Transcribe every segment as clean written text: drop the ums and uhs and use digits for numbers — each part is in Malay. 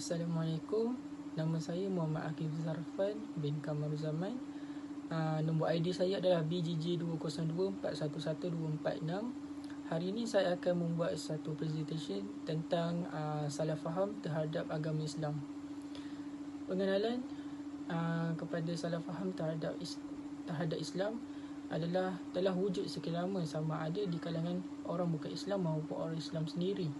Assalamualaikum. Nama saya Muhammad Akif Zarfan bin Kamaruzaman. Nombor ID saya adalah BGG202411246. Hari ini saya akan membuat satu presentation tentang salah faham terhadap agama Islam. Pengenalan kepada salah faham terhadap Islam adalah telah wujud sekian lama sama ada di kalangan orang bukan Islam maupun orang Islam sendiri.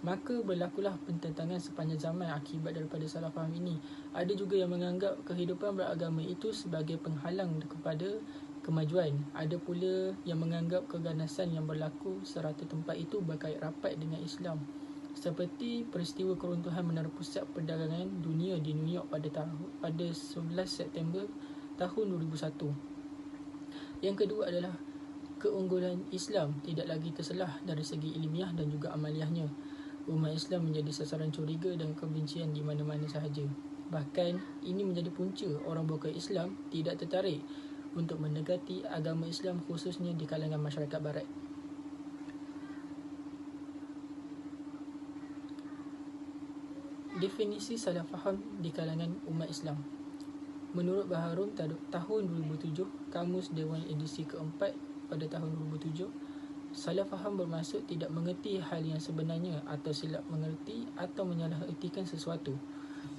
Maka berlakulah pententangan sepanjang zaman akibat daripada salah faham ini. Ada juga yang menganggap kehidupan beragama itu sebagai penghalang kepada kemajuan. Ada pula yang menganggap keganasan yang berlaku serata tempat itu berkait rapat dengan Islam. Seperti peristiwa keruntuhan Menara Pusat Perdagangan Dunia di New York pada 11 September tahun 2001. Yang kedua adalah keunggulan Islam tidak lagi terselah dari segi ilmiah dan juga amaliyahnya. Umat Islam menjadi sasaran curiga dan kebencian di mana-mana sahaja. Bahkan ini menjadi punca orang bukan Islam tidak tertarik untuk mendekati agama Islam khususnya di kalangan masyarakat barat. Definisi salah faham di kalangan umat Islam. Menurut Baharun tahun 2007, Kamus Dewan edisi keempat pada tahun 2007, salah faham bermaksud tidak mengerti hal yang sebenarnya atau silap mengerti atau menyalahertikan sesuatu.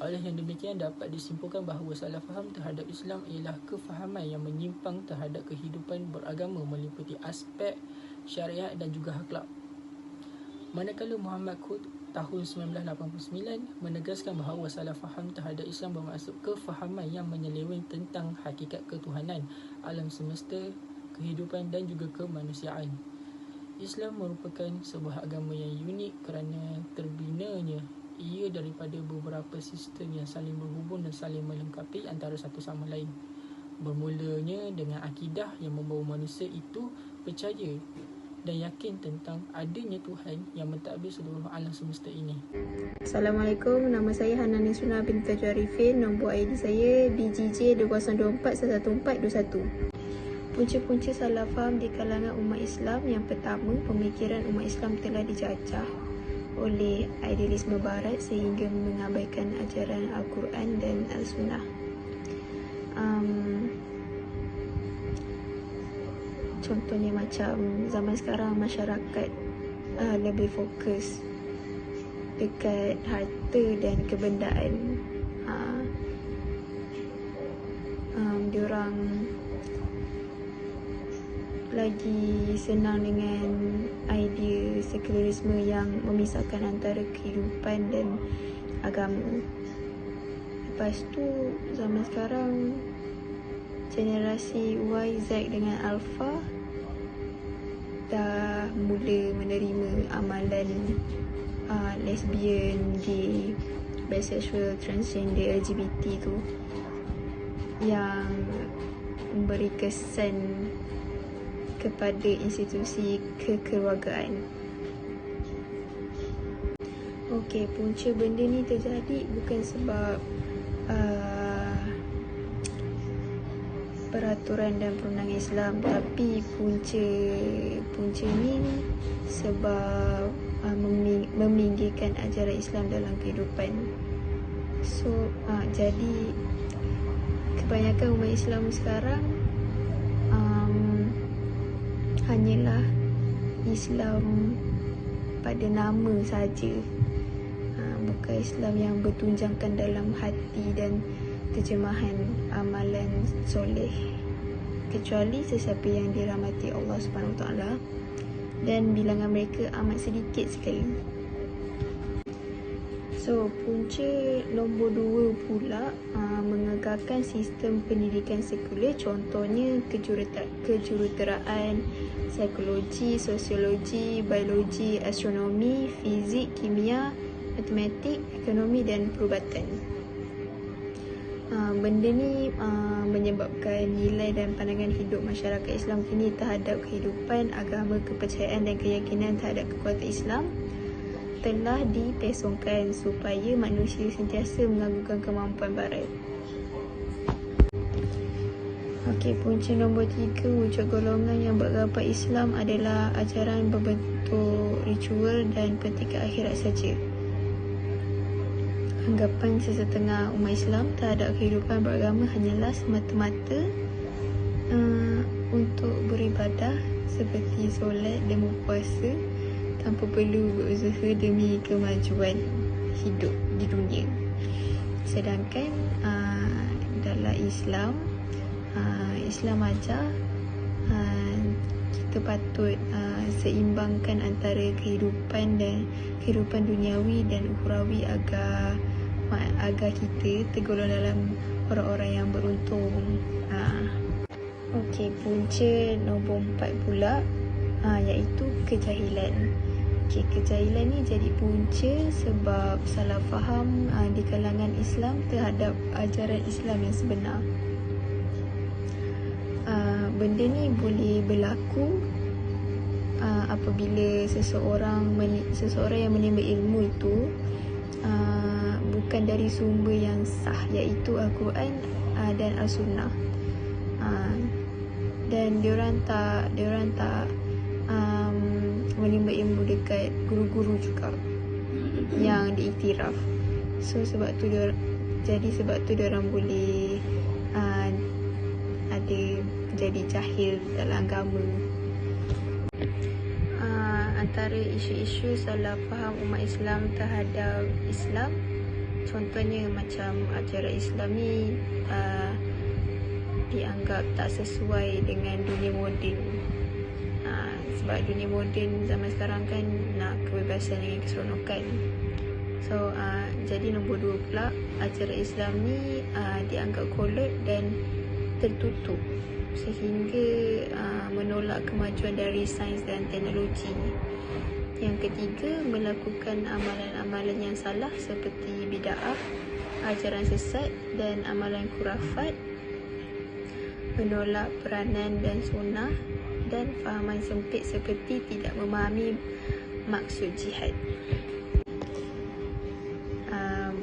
Oleh yang demikian dapat disimpulkan bahawa salah faham terhadap Islam ialah kefahaman yang menyimpang terhadap kehidupan beragama meliputi aspek syariat dan juga akhlak. Manakala Muhammad Qutb tahun 1989 menegaskan bahawa salah faham terhadap Islam bermaksud kefahaman yang menyeleweng tentang hakikat ketuhanan, alam semesta, kehidupan dan juga kemanusiaan. Islam merupakan sebuah agama yang unik kerana terbinanya ia daripada beberapa sistem yang saling berhubung dan saling melengkapi antara satu sama lain. Bermulanya dengan akidah yang membawa manusia itu percaya dan yakin tentang adanya Tuhan yang mentadbir seluruh alam semesta ini. Assalamualaikum, nama saya Hanani Suna binti Tajul Arifin. Nombor ID saya BGJ204111421. Punca-punca salah faham di kalangan umat Islam. Yang pertama, pemikiran umat Islam telah dijajah oleh idealisme barat sehingga mengabaikan ajaran Al-Quran dan Al-Sunnah. Contohnya macam zaman sekarang masyarakat lebih fokus dekat harta dan kebendaan. Diorang lagi senang dengan idea sekularisme yang memisahkan antara kehidupan dan agama. Lepas tu zaman sekarang generasi Y, Z dengan Alpha dah mula menerima amalan lesbian, gay, bisexual, transgender, LGBT tu yang memberi kesan kepada institusi kekeluargaan. Okey, punca benda ni terjadi bukan sebab peraturan dan perundangan Islam, tapi punca ni sebab meminggirkan ajaran Islam dalam kehidupan. So jadi kebanyakan umat Islam sekarang hanyalah Islam pada nama saja, bukan Islam yang bertunjangkan dalam hati dan terjemahan amalan soleh, kecuali sesiapa yang dirahmati Allah SWT, dan bilangan mereka amat sedikit sekali. So, punca nombor 2 pula mengekalkan sistem pendidikan sekular, contohnya kejuruteraan, psikologi, sosiologi, biologi, astronomi, fizik, kimia, matematik, ekonomi dan perubatan. Benda ni menyebabkan nilai dan pandangan hidup masyarakat Islam kini terhadap kehidupan, agama, kepercayaan dan keyakinan terhadap kekuatan Islam telah dipesongkan supaya manusia sentiasa mengagungkan kemampuan barat. Okey, punca nombor 3 wujud golongan yang beragama Islam adalah ajaran berbentuk ritual dan petikan akhirat saja. Anggapan sesetengah umat Islam terhadap kehidupan beragama hanyalah semata-mata untuk beribadah seperti solat dan berpuasa tanpa perlu berusaha demi kemajuan hidup di dunia. Sedangkan dalam Islam, Islam ajar kita patut seimbangkan antara kehidupan duniawi dan ukhrawi agar kita tergolong dalam orang-orang yang beruntung. Okey, punca nombor 4 pula iaitu kejahilan. Kejahilan ni jadi punca sebab salah faham di kalangan Islam terhadap ajaran Islam yang sebenar. Benda ni boleh berlaku apabila seseorang yang menimba ilmu itu bukan dari sumber yang sah, iaitu Al-Quran dan As-Sunnah. Dan diorang tak menimba ilmu dekat guru-guru juga yang diiktiraf. Sebab tu diorang boleh ada jadi jahil dalam agama. Antara isu-isu salah faham umat Islam terhadap Islam, contohnya macam ajaran Islam ni dianggap tak sesuai dengan dunia moden. Sebab dunia moden zaman sekarang kan nak kebebasan dengan keseronokan. Jadi nombor 2 pula, ajaran Islam ni dianggap kolot dan tertutup sehingga menolak kemajuan dari sains dan teknologi. Yang ketiga, melakukan amalan-amalan yang salah seperti bid'ah, ajaran sesat dan amalan khurafat, menolak peranan dan sunnah, dan fahaman sempit seperti tidak memahami maksud jihad.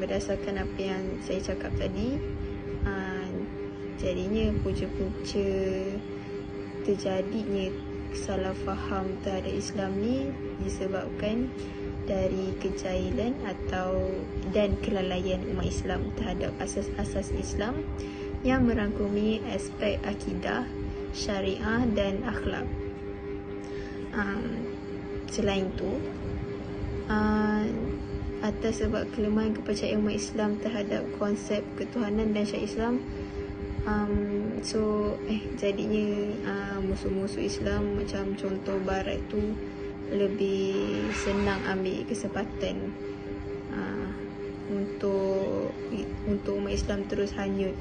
Berdasarkan apa yang saya cakap tadi, jadinya punca-punca terjadinya salah faham terhadap Islam ni disebabkan dari kejahilan dan kelalaian umat Islam terhadap asas-asas Islam yang merangkumi aspek akidah, syariah dan akhlak. Selain itu, atas sebab kelemahan kepercayaan umat Islam terhadap konsep ketuhanan dan syariat Islam, jadinya musuh-musuh Islam macam contoh Barat tu lebih senang ambil kesempatan untuk umat Islam terus hanyut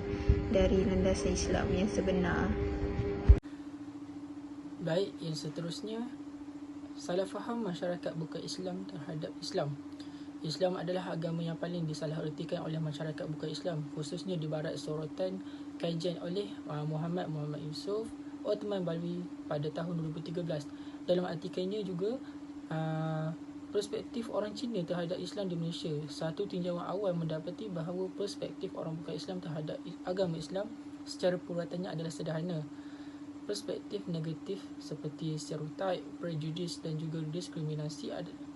dari landasan Islam yang sebenar. Baik, yang seterusnya, salah faham masyarakat bukan Islam terhadap Islam. Islam adalah agama yang paling disalahertikan oleh masyarakat bukan Islam, khususnya di Barat. Sorotan kajian oleh Muhammad Yusof Othman Balwi pada tahun 2013. Dalam artikelnya juga, perspektif orang Cina terhadap Islam di Malaysia. Satu tinjauan awal mendapati bahawa perspektif orang bukan Islam terhadap agama Islam secara puratannya adalah sederhana. Perspektif negatif seperti stereotip, prejudis dan juga diskriminasi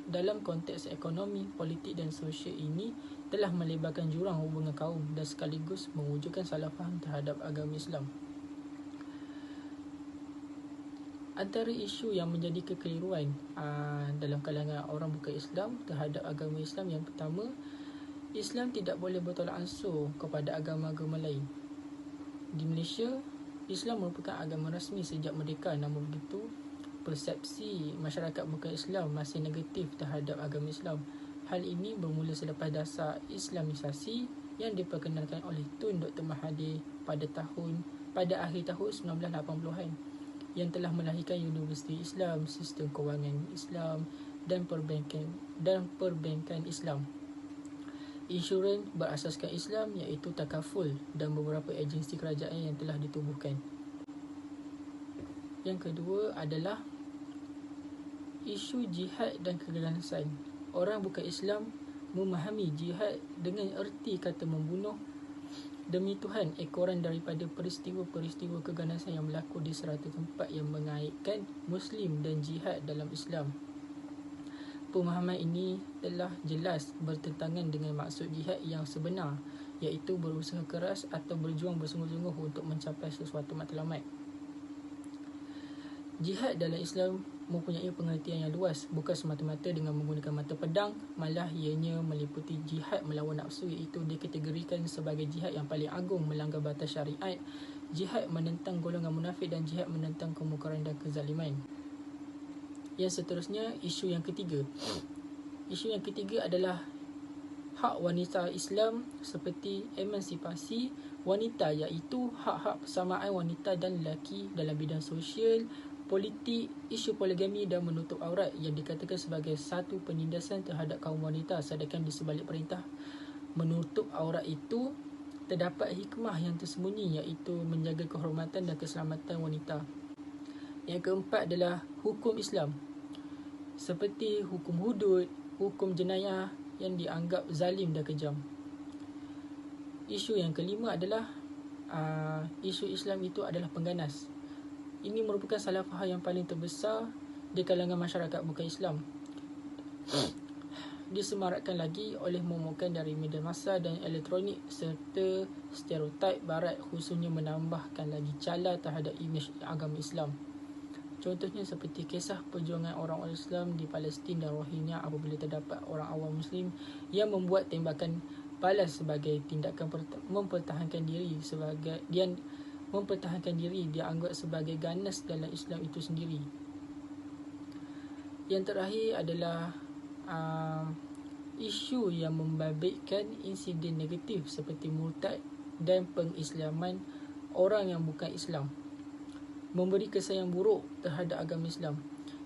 dalam konteks ekonomi, politik dan sosial ini telah melebarkan jurang hubungan kaum dan sekaligus mewujudkan salah faham terhadap agama Islam. Antara isu yang menjadi kekeliruan dalam kalangan orang bukan Islam terhadap agama Islam, yang pertama, Islam tidak boleh bertolak ansur kepada agama-agama lain. Di Malaysia, Islam merupakan agama rasmi sejak merdeka, namun begitu persepsi masyarakat bukan Islam masih negatif terhadap agama Islam. Hal ini bermula selepas dasar Islamisasi yang diperkenalkan oleh Tun Dr. Mahathir pada akhir tahun 1980-an, yang telah melahirkan Universiti Islam, sistem kewangan Islam dan perbankan Islam, insurans berasaskan Islam iaitu takaful, dan beberapa agensi kerajaan yang telah ditubuhkan. Yang kedua adalah isu jihad dan keganasan. Orang bukan Islam memahami jihad dengan erti kata membunuh demi Tuhan ekoran daripada peristiwa-peristiwa keganasan yang berlaku di serata tempat yang mengaitkan Muslim dan jihad dalam Islam. Pemahaman ini telah jelas bertentangan dengan maksud jihad yang sebenar, iaitu berusaha keras atau berjuang bersungguh-sungguh untuk mencapai sesuatu matlamat. Jihad dalam Islam mempunyai pengertian yang luas, bukan semata-mata dengan menggunakan mata pedang, malah ianya meliputi jihad melawan nafsu, iaitu dikategorikan sebagai jihad yang paling agung melanggar batas syariat, jihad menentang golongan munafik dan jihad menentang kemungkaran dan kezaliman. Yang seterusnya, isu yang ketiga. Isu yang ketiga adalah hak wanita Islam seperti emansipasi wanita, iaitu hak-hak persamaan wanita dan lelaki dalam bidang sosial, politik, isu poligami dan menutup aurat yang dikatakan sebagai satu penindasan terhadap kaum wanita, sedangkan di sebalik perintah menutup aurat itu terdapat hikmah yang tersembunyi, iaitu menjaga kehormatan dan keselamatan wanita. Yang keempat adalah hukum Islam seperti hukum hudud, hukum jenayah yang dianggap zalim dan kejam. Isu yang kelima adalah isu Islam itu adalah pengganas. Ini merupakan salah faham yang paling terbesar di kalangan masyarakat bukan Islam. Disemarakkan lagi oleh momokan dari media massa dan elektronik serta stereotip barat, khususnya menambahkan lagi cala terhadap imej agama Islam. Contohnya seperti kisah perjuangan orang-orang Islam di Palestin dan Rohingya apabila terdapat orang awam Muslim yang membuat tembakan balas sebagai tindakan mempertahankan diri dianggap sebagai ganas dalam Islam itu sendiri. Yang terakhir adalah isu yang membabitkan insiden negatif seperti murtad dan pengislaman orang yang bukan Islam, memberi kesan yang buruk terhadap agama Islam.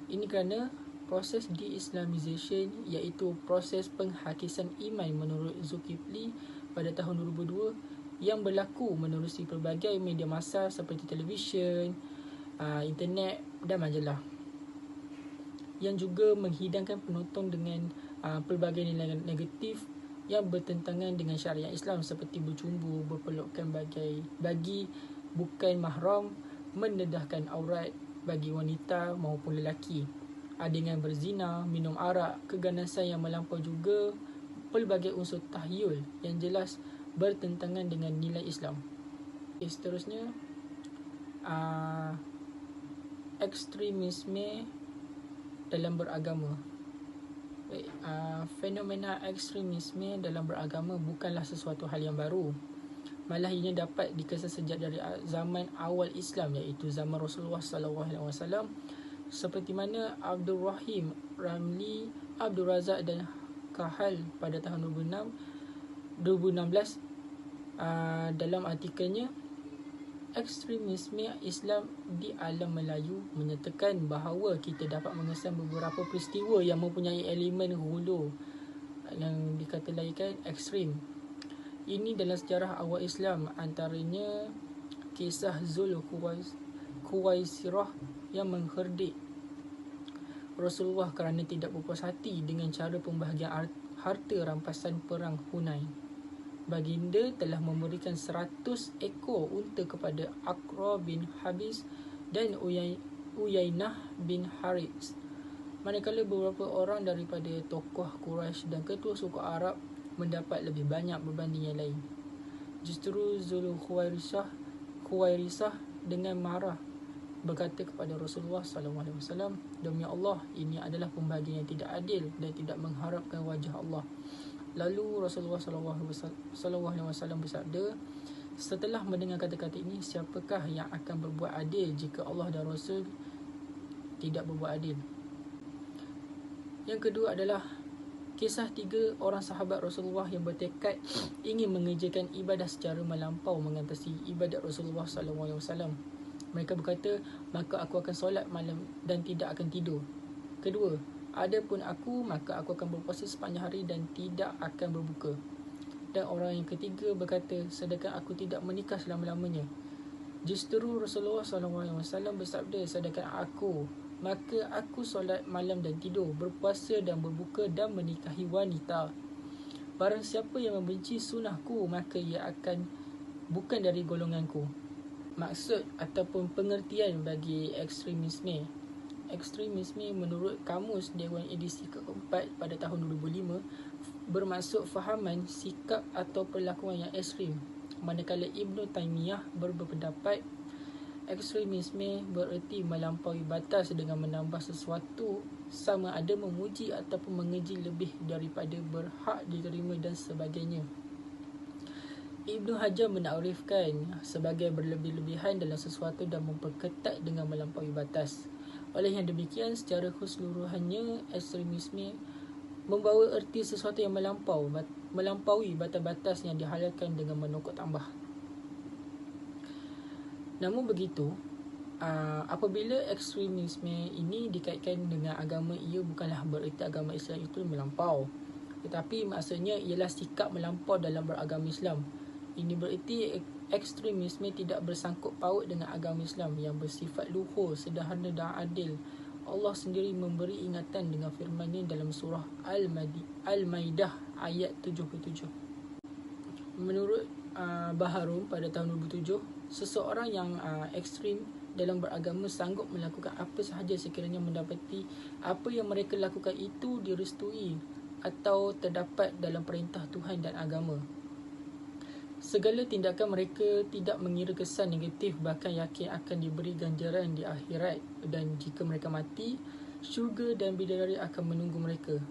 Ini kerana proses de-Islamization, iaitu proses penghakisan iman menurut Zulkifli pada tahun 2002 yang berlaku menerusi pelbagai media massa seperti televisyen, internet dan majalah, yang juga menghidangkan penonton dengan pelbagai nilai negatif yang bertentangan dengan syariat Islam seperti bercumbu, berpelukan bagi bukan mahram, mendedahkan aurat bagi wanita maupun lelaki, dengan berzina, minum arak, keganasan yang melampau, juga pelbagai unsur tahyul yang jelas bertentangan dengan nilai Islam. Seterusnya, ekstremisme dalam beragama. Fenomena ekstremisme dalam beragama bukanlah sesuatu hal yang baru. Malah ianya dapat dikesan sejak dari zaman awal Islam, iaitu zaman Rasulullah SAW, seperti mana Abdul Rahim Ramli, Abdul Razak dan Kahal pada tahun 2016 dalam artikelnya Ekstremisme Islam di Alam Melayu menyatakan bahawa kita dapat mengesan beberapa peristiwa yang mempunyai elemen hulu yang dikata lainkan ekstrim. Ini dalam sejarah awal Islam, antaranya kisah Zul Khuwaisirah yang mengherdik Rasulullah kerana tidak berpuas hati dengan cara pembahagian harta rampasan perang Hunain. Baginda telah memberikan 100 ekor unta kepada Aqra bin Habis dan Uyainah bin Harith, manakala beberapa orang daripada tokoh Quraisy dan ketua suku Arab mendapat lebih banyak berbanding yang lain. Justru Khuwairisah dengan marah berkata kepada Rasulullah SAW, "Demi Allah, ini adalah pembahagian yang tidak adil dan tidak mengharapkan wajah Allah." Lalu Rasulullah SAW bersabda, "Setelah mendengar kata-kata ini, siapakah yang akan berbuat adil jika Allah dan Rasul tidak berbuat adil?" Yang kedua adalah kisah 3 orang sahabat Rasulullah yang bertekad ingin mengerjakan ibadah secara melampau mengatasi ibadat Rasulullah SAW. Mereka berkata, "Maka aku akan solat malam dan tidak akan tidur." Kedua, "Adapun aku, maka aku akan berpuasa sepanjang hari dan tidak akan berbuka." Dan orang yang ketiga berkata, "Sedangkan aku tidak menikah selama-lamanya." Justru Rasulullah SAW bersabda, "Sedangkan aku, maka aku solat malam dan tidur, berpuasa dan berbuka dan menikahi wanita. Barang siapa yang membenci sunnahku, maka ia akan bukan dari golonganku." Maksud ataupun pengertian bagi ekstremisme ekstremisme menurut Kamus Dewan edisi keempat pada tahun 2005 bermaksud fahaman, sikap atau perlakuan yang ekstrim. Manakala Ibn Taymiyah berpendapat ekstremisme bererti melampaui batas dengan menambah sesuatu sama ada memuji ataupun mengeji lebih daripada berhak diterima dan sebagainya. Ibnu Hajar menakrifkan sebagai berlebih-lebihan dalam sesuatu dan memperketat dengan melampaui batas. Oleh yang demikian, secara keseluruhannya, ekstremisme membawa erti sesuatu yang melampaui batas-batas yang dihalalkan dengan menokok tambah. Namun begitu, apabila ekstremisme ini dikaitkan dengan agama, ia bukanlah bererti agama Islam itu melampau, tetapi maksudnya ialah sikap melampau dalam beragama Islam. Ini bererti ekstremisme tidak bersangkut paut dengan agama Islam yang bersifat luhur, sederhana dan adil. Allah sendiri memberi ingatan dengan firman-Nya dalam surah Al-Maidah ayat 77. Menurut Baharum pada tahun 2007, seseorang yang ekstrim dalam beragama sanggup melakukan apa sahaja sekiranya mendapati apa yang mereka lakukan itu direstui atau terdapat dalam perintah Tuhan dan agama. Segala tindakan mereka tidak mengira kesan negatif, bahkan yakin akan diberi ganjaran di akhirat, dan jika mereka mati, syurga dan bidadari akan menunggu mereka.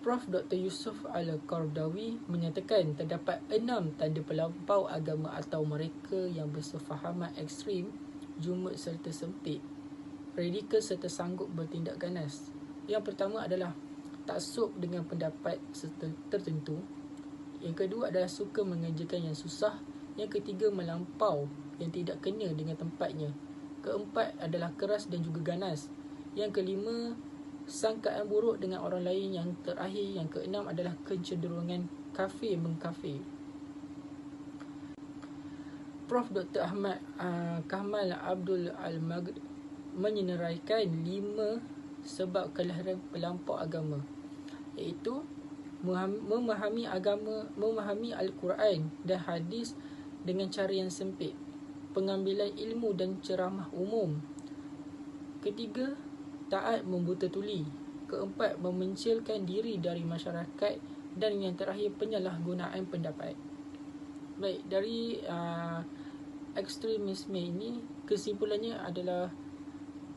Prof. Dr. Yusuf Al-Qardawi menyatakan terdapat 6 tanda pelampau agama atau mereka yang bersefahaman ekstrim, jumud serta sempit, radikal serta sanggup bertindak ganas. Yang pertama adalah taksub dengan pendapat tertentu. Yang kedua adalah suka mengerjakan yang susah. Yang ketiga, melampau yang tidak kena dengan tempatnya. Keempat adalah keras dan juga ganas. Yang kelima, sangkaan buruk dengan orang lain. Yang terakhir, yang keenam adalah kecenderungan kafir mengkafir. Prof. Dr. Ahmad Kamal Abdul Al-Magd menyenaraikan 5 sebab kelahiran pelampau agama, iaitu memahami agama, memahami Al-Quran dan hadis dengan cara yang sempit, pengambilan ilmu dan ceramah umum. Ketiga, taat membuta tuli. Keempat, memencilkan diri dari masyarakat. Dan yang terakhir, penyalahgunaan pendapat. Baik, dari ekstremisme ini, kesimpulannya adalah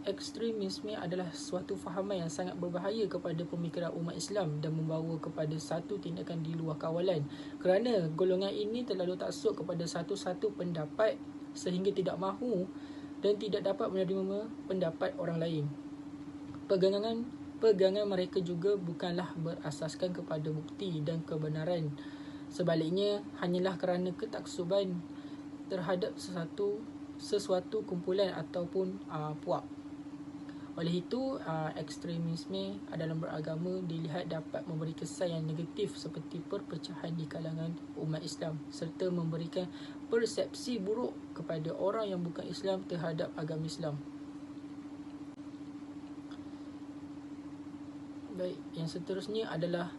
ekstremisme adalah suatu fahaman yang sangat berbahaya kepada pemikiran umat Islam dan membawa kepada satu tindakan di luar kawalan, kerana golongan ini terlalu taksub kepada satu-satu pendapat sehingga tidak mahu dan tidak dapat menerima pendapat orang lain. Pegangan mereka juga bukanlah berasaskan kepada bukti dan kebenaran. Sebaliknya, hanyalah kerana ketaksuban terhadap sesuatu kumpulan ataupun puak. Oleh itu, ekstremisme dalam beragama dilihat dapat memberi kesan yang negatif seperti perpecahan di kalangan umat Islam serta memberikan persepsi buruk kepada orang yang bukan Islam terhadap agama Islam. Baik, yang seterusnya adalah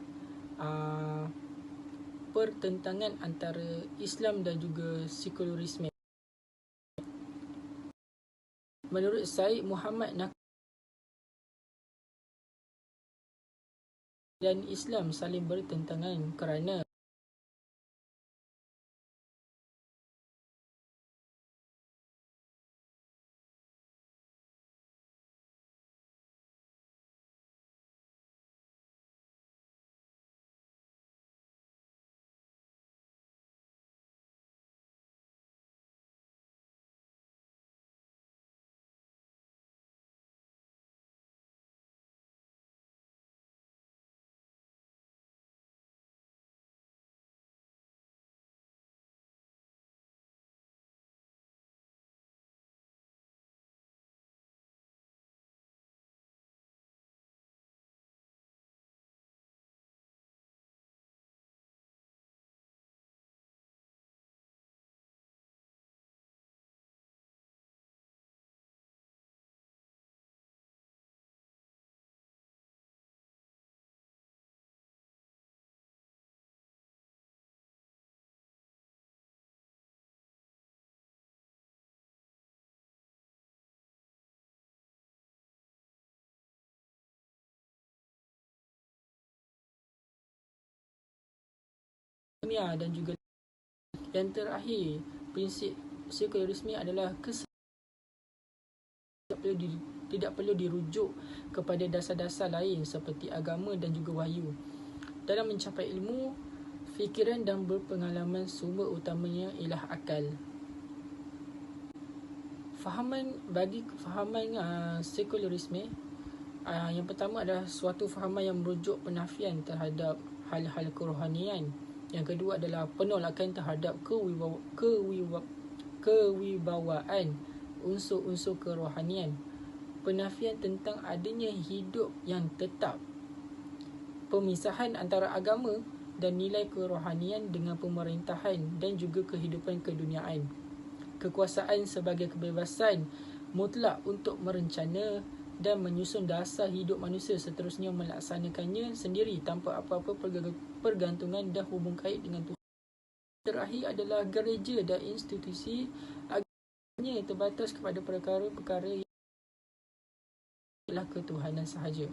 pertentangan antara Islam dan juga sekularisme. Menurut Syed Muhammad Naqvi dan Islam saling bertentangan kerana dunia dan juga yang terakhir. Prinsip sekularisme adalah tidak perlu dirujuk kepada dasar-dasar lain seperti agama dan juga wahyu. Dalam mencapai ilmu, fikiran dan berpengalaman, sumber utamanya ialah akal. Bagi kefahaman sekularisme, yang pertama adalah suatu fahaman yang merujuk penafian terhadap hal-hal kerohanian. Yang kedua adalah penolakan terhadap kewibawaan unsur-unsur kerohanian. Penafian tentang adanya hidup yang tetap. Pemisahan antara agama dan nilai kerohanian dengan pemerintahan dan juga kehidupan keduniaan. Kekuasaan sebagai kebebasan mutlak untuk merencana dan menyusun dasar hidup manusia, seterusnya melaksanakannya sendiri tanpa apa-apa pergantungan dan hubung kait dengan Tuhan. Terakhir adalah gereja dan institusi agamanya terbatas kepada perkara-perkara yang ialah ketuhanan sahaja.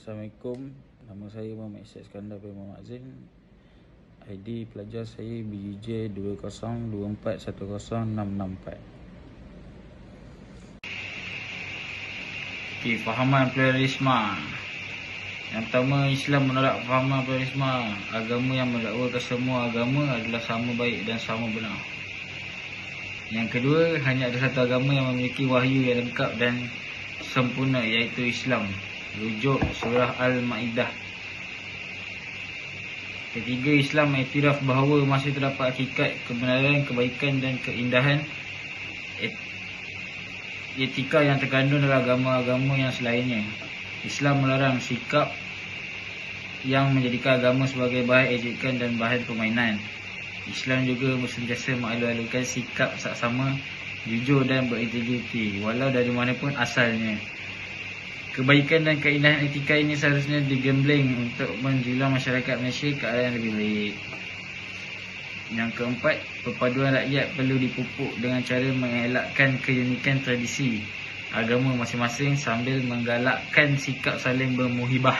Assalamualaikum, nama saya Muhammad Isyad Skandar bin Muhammad Zain. ID pelajar saya BUJ 20241064. Okey, fahaman pluralisme. Yang pertama, Islam menolak fahaman pluralisme. Agama yang mendakwakan semua agama adalah sama baik dan sama benar. Yang kedua, hanya ada satu agama yang memiliki wahyu yang lengkap dan sempurna, iaitu Islam. Rujuk surah Al-Ma'idah. Ketiga, Islam mengiktiraf bahawa masih terdapat hakikat, kebenaran, kebaikan dan keindahan etika yang terkandung dalam agama-agama yang selainnya. Islam melarang sikap yang menjadikan agama sebagai bahan ejekan dan bahan permainan. Islam juga sentiasa mengalu-alukan sikap saksama, jujur dan berintegriti walau dari mana pun asalnya. Kebaikan dan keindahan etika ini seharusnya digembleng untuk menjulang masyarakat Malaysia ke arah yang lebih baik. Yang keempat, perpaduan rakyat perlu dipupuk dengan cara mengelakkan keunikan tradisi agama masing-masing sambil menggalakkan sikap saling bermuhibah,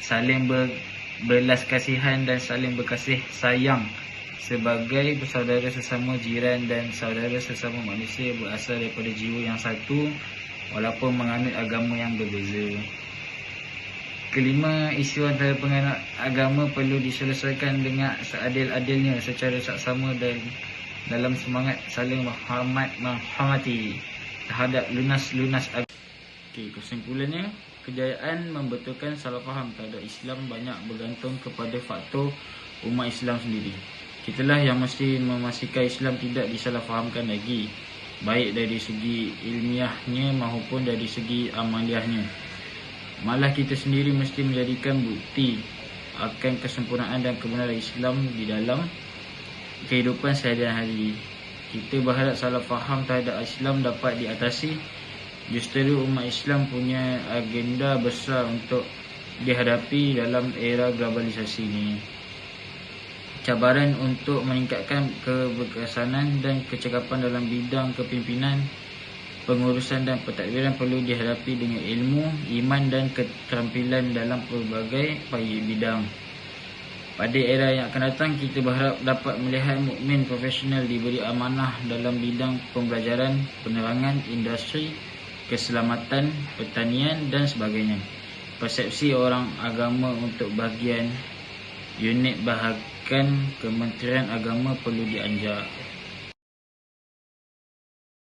saling berbelas kasihan dan saling berkasih sayang sebagai bersaudara sesama jiran dan saudara sesama manusia berasal daripada jiwa yang satu walaupun menganut agama yang berbeza. Kelima, isu antara penganut agama perlu diselesaikan dengan seadil-adilnya secara saksama dan dalam semangat saling menghormati terhadap lunas-lunas agama. Okey, kesimpulannya, kejayaan membetulkan salah faham terhadap Islam banyak bergantung kepada faktor umat Islam sendiri. Kitalah yang mesti memastikan Islam tidak disalahfahamkan lagi, baik dari segi ilmiahnya maupun dari segi amaliyahnya. Malah kita sendiri mesti menjadikan bukti akan kesempurnaan dan kebenaran Islam di dalam kehidupan sehari-hari. Kita berharap salah faham terhadap Islam dapat diatasi. Justru umat Islam punya agenda besar untuk dihadapi dalam era globalisasi ini. Cabaran untuk meningkatkan keberkesanan dan kecekapan dalam bidang kepimpinan, pengurusan dan pentadbiran perlu dihadapi dengan ilmu, iman dan keterampilan dalam pelbagai bidang. Pada era yang akan datang, kita berharap dapat melihat mukmin profesional diberi amanah dalam bidang pembelajaran, penerangan, industri, keselamatan, pertanian dan sebagainya. Persepsi orang agama untuk bahagian unit bahagian Kementerian Agama perlu dianjak.